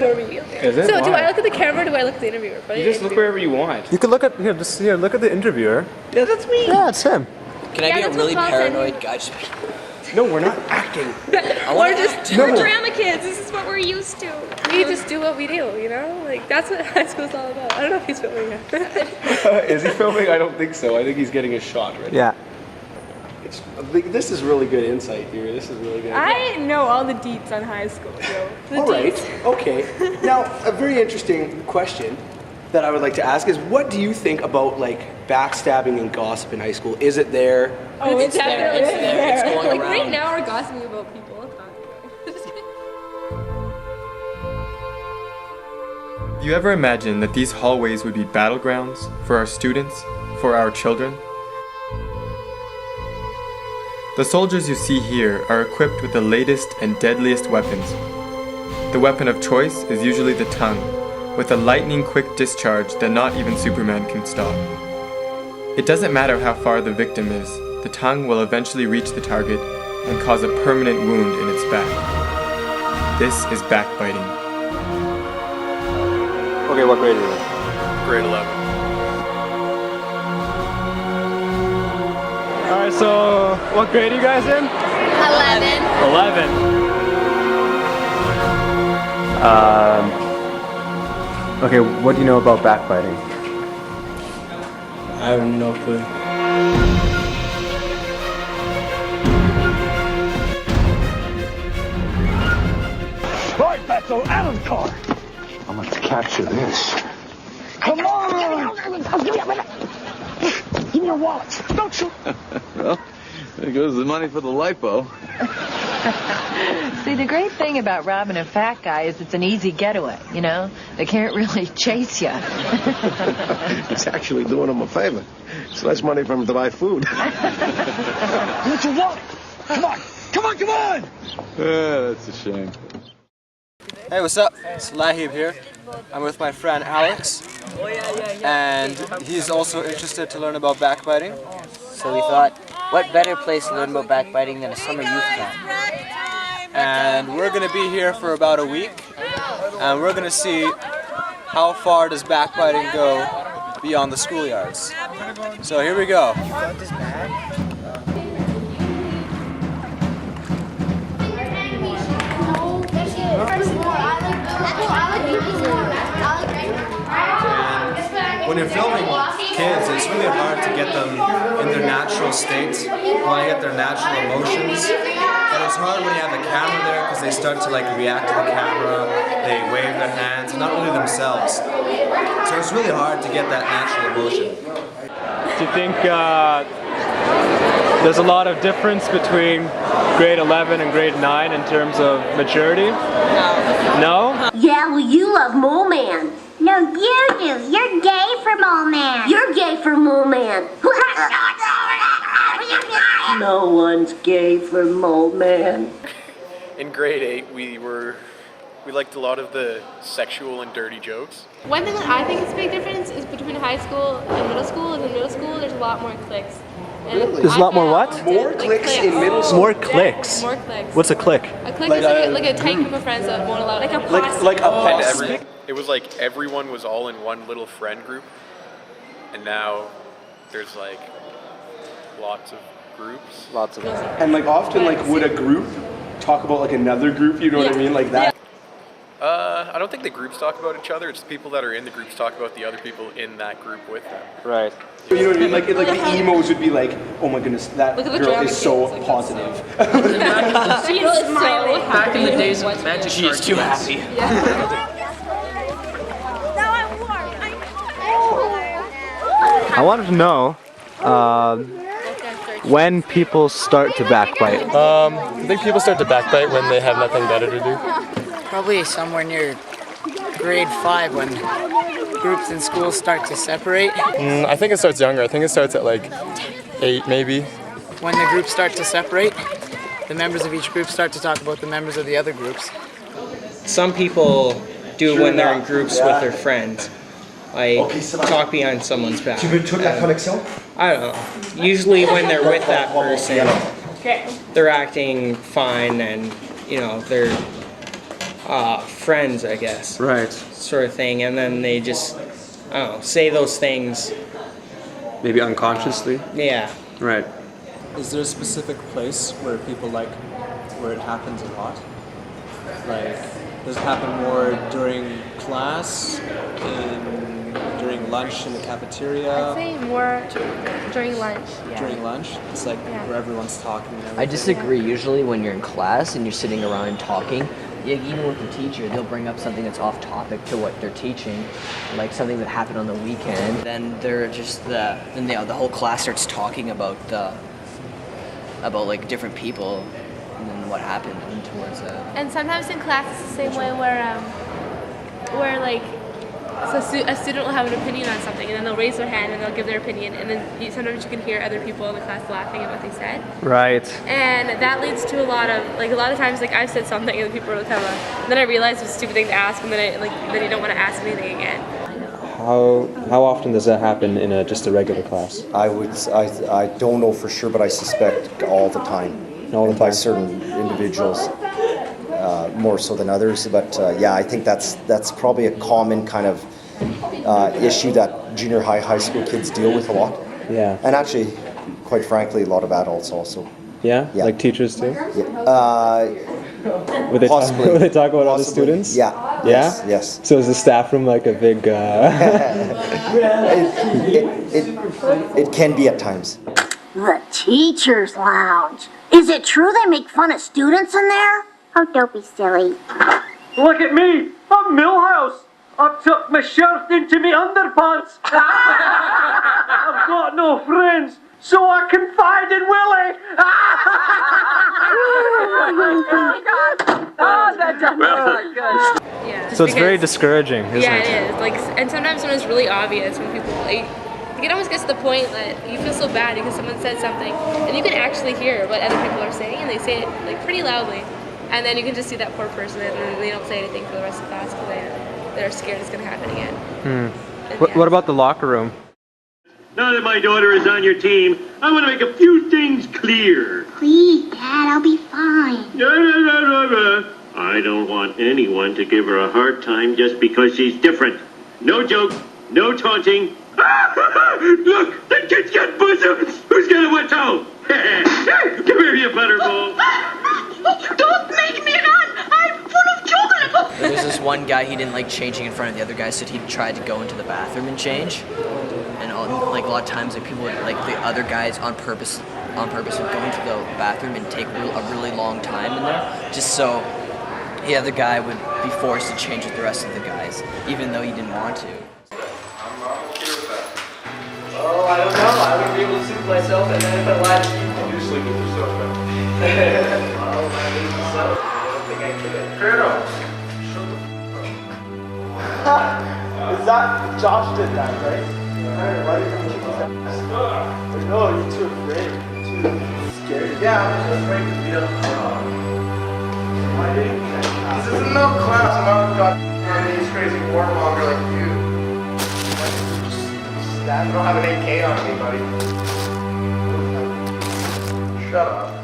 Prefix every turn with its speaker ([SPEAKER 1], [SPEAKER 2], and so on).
[SPEAKER 1] for me.
[SPEAKER 2] Is it?
[SPEAKER 1] So
[SPEAKER 2] Why?
[SPEAKER 1] do I look at the camera or do I look at the interviewer?
[SPEAKER 2] You just look wherever you want.
[SPEAKER 3] You can look at here. Look at the interviewer.
[SPEAKER 2] Yeah, that's me.
[SPEAKER 3] Yeah, it's him.
[SPEAKER 4] Can I be a really paranoid guy? Just
[SPEAKER 2] No, we're not acting.
[SPEAKER 1] We're just
[SPEAKER 2] No.
[SPEAKER 1] we're drama kids. This is what we're used to. We just do what we do, you know? Like that's what high school's all about. I don't know if he's filming it.
[SPEAKER 2] Is he filming? I don't think so. I think he's getting a shot right
[SPEAKER 3] Yeah.
[SPEAKER 2] This is really good insight here. This is really good.
[SPEAKER 5] I know all the deets on high school, Joe.
[SPEAKER 2] All right. Okay. Now, a very interesting question that I would like to ask is, what do you think about like backstabbing and gossip in high school? Is it there?
[SPEAKER 1] Oh, it's definitely
[SPEAKER 4] there. It's going
[SPEAKER 1] Like
[SPEAKER 4] around.
[SPEAKER 1] right now we're gossiping about people. Just kidding.
[SPEAKER 6] Do you ever imagine that these hallways would be battlegrounds for our students, for our children? The soldiers you see here are equipped with the latest and deadliest weapons. The weapon of choice is usually the tongue, with a lightning-quick discharge that not even Superman can stop. It doesn't matter how far the victim is, the tongue will eventually reach the target and cause a permanent wound in its back. This is backbiting.
[SPEAKER 3] Okay, what grade are you in?
[SPEAKER 6] Grade 11.
[SPEAKER 3] Alright, so what grade are you guys in?
[SPEAKER 1] 11.
[SPEAKER 3] 11. Okay, what do you know about backbiting?
[SPEAKER 2] I have no clue.
[SPEAKER 7] Right, Fatso, out of the car. I'm going to capture this. Come on! Give me your wallet. Don't you?
[SPEAKER 8] Well, there goes the money for the lipo.
[SPEAKER 9] See, the great thing about robbing a fat guy is it's an easy getaway, you know? They can't really chase you.
[SPEAKER 7] It's actually doing him a favor. It's less money for him to buy food. Get your wallet. Come on. Come on, come on!
[SPEAKER 8] Yeah, that's a shame.
[SPEAKER 4] Hey, what's up? It's Lahib here. I'm with my friend Alex, and he's also interested to learn about backbiting. So we thought, what better place to learn about backbiting than a summer youth camp? And we're going to be here for about a week, and we're going to see how far does backbiting go beyond the schoolyards. So here we go.
[SPEAKER 3] When you're filming kids, it's really hard to get them in their natural states. You want to get their natural emotions. And it's hard when you have the camera there because they start to like react to the camera, they wave their hands, not really themselves. So it's really hard to get that natural emotion.
[SPEAKER 10] Do you think there's a lot of difference between grade 11 and grade 9 in terms of maturity? No?
[SPEAKER 11] Yeah, well, you love Mole Man. No, you do. You're gay for Mole Man. You're gay for Mole Man. No one's gay for Mole Man.
[SPEAKER 12] In grade 8, we liked a lot of the sexual and dirty jokes.
[SPEAKER 1] One thing that I think is a big difference is between high school and middle school. In middle school, there's a lot more clicks. And
[SPEAKER 3] There's a lot more what?
[SPEAKER 2] More clicks in middle school?
[SPEAKER 3] More clicks?
[SPEAKER 1] More clicks.
[SPEAKER 3] What's a click?
[SPEAKER 1] A click is like a tight group of friends that won't allow, like a posse.
[SPEAKER 2] Like a posse.
[SPEAKER 12] It was like everyone was all in one little friend group, and now there's like lots of groups.
[SPEAKER 3] Lots of
[SPEAKER 2] And like often, like would a group talk about like another group? You know what I mean, like that.
[SPEAKER 12] I don't think the groups talk about each other. It's the people that are in the groups talk about the other people in that group with them.
[SPEAKER 3] Right.
[SPEAKER 2] You know what I mean? Like the emos would be like, oh my goodness, that
[SPEAKER 1] Look at the
[SPEAKER 2] girl
[SPEAKER 1] drama
[SPEAKER 2] is so
[SPEAKER 1] kids, like,
[SPEAKER 2] positive.
[SPEAKER 1] She is smiling.
[SPEAKER 4] Back in the days of magic
[SPEAKER 2] She is too happy.
[SPEAKER 3] I wanted to know when people start to backbite.
[SPEAKER 10] I think people start to backbite when they have nothing better to do.
[SPEAKER 4] Probably somewhere near grade 5 when groups in school start to separate.
[SPEAKER 10] I think it starts younger. I think it starts at like 8 maybe.
[SPEAKER 4] When the groups start to separate, the members of each group start to talk about the members of the other groups.
[SPEAKER 13] Some people do when they're in groups with their friends. Like talk behind someone's back. I don't know. Usually when they're with that person, they're acting fine and, you know, they're friends, I guess.
[SPEAKER 3] Right.
[SPEAKER 13] Sort of thing, and then they just, I don't know, say those things.
[SPEAKER 3] Maybe unconsciously.
[SPEAKER 13] Yeah.
[SPEAKER 3] Right.
[SPEAKER 10] Is there a specific place where people where it happens a lot? Like, does it happen more during class, during lunch in the cafeteria?
[SPEAKER 1] I'd say more during lunch. Yeah.
[SPEAKER 10] During lunch? It's like where everyone's talking and everything.
[SPEAKER 14] I disagree. Usually when you're in class and you're sitting around and talking, even with the teacher, they'll bring up something that's off topic to what they're teaching, like something that happened on the weekend. Then they're just the whole class starts talking about like different people and then what happened and towards
[SPEAKER 1] And sometimes in class it's the same way where like a student will have an opinion on something and then they'll raise their hand and they'll give their opinion and then sometimes you can hear other people in the class laughing at what they said.
[SPEAKER 10] Right.
[SPEAKER 1] And that leads to a lot of times like I've said something and people will come up and then I realize it's a stupid thing to ask and then then you don't want to ask anything again.
[SPEAKER 10] How often does that happen in just a regular class?
[SPEAKER 15] I don't know for sure, but I suspect all the time. By certain individuals, more so than others. But yeah, I think that's probably a common kind of issue that junior high school kids deal with a lot.
[SPEAKER 10] Yeah.
[SPEAKER 15] And actually, quite frankly, a lot of adults also.
[SPEAKER 10] Yeah? Like teachers too?
[SPEAKER 15] Yeah.
[SPEAKER 10] Would they talk about other students?
[SPEAKER 15] Yeah.
[SPEAKER 10] Yeah?
[SPEAKER 15] Yes.
[SPEAKER 10] So is the staff room like a big...
[SPEAKER 15] It can be at times.
[SPEAKER 11] The teacher's lounge. Is it true they make fun of students in there? Oh, don't be silly.
[SPEAKER 16] Look at me! I'm Millhouse! I've tucked my shirt into me underpants! I've got no friends, so I confide in Willie!
[SPEAKER 1] Oh, that's good. Yeah.
[SPEAKER 10] So it's very discouraging, isn't it?
[SPEAKER 1] Yeah, it is. Like, and sometimes when it's really obvious, when people it almost gets to the point that you feel so bad because someone said something, and you can actually hear what other people are saying, and they say it like pretty loudly, and then you can just see that poor person, and they don't say anything for the rest of the class because they're scared it's going to happen again.
[SPEAKER 10] What about the locker room?
[SPEAKER 16] Now that my daughter is on your team, I want to make a few things clear.
[SPEAKER 11] Please, Dad, I'll be fine.
[SPEAKER 16] I don't want anyone to give her a hard time just because she's different. No joke, no taunting. Look, the kid's got bosoms. Who's got a wet towel? Come here, you butterball.
[SPEAKER 11] Don't make me run! I'm full of chocolate!
[SPEAKER 14] There's this one guy, he didn't like changing in front of the other guy, so he tried to go into the bathroom and change. And like a lot of times, like people would, like the other guys on purpose would go into the bathroom and take a really long time in there, just so the other guy would be forced to change with the rest of the guys, even though he didn't want to.
[SPEAKER 2] Oh, I don't know. I wouldn't be able to sleep with myself and then if I lied to you. You sleep with yourself, man. Oh, I hate myself. I don't think I could. Colonel! Shut the fuck up. Is that... Josh did that, right? Alright, why did you kick his ass? No, you're too afraid. You're too scared. Yeah, I'm too afraid to beat up the clown. Why didn't you? Because there's no clowns. I'm not goddamn crazy warmonger like you. I don't have an AK on me, buddy. Shut up.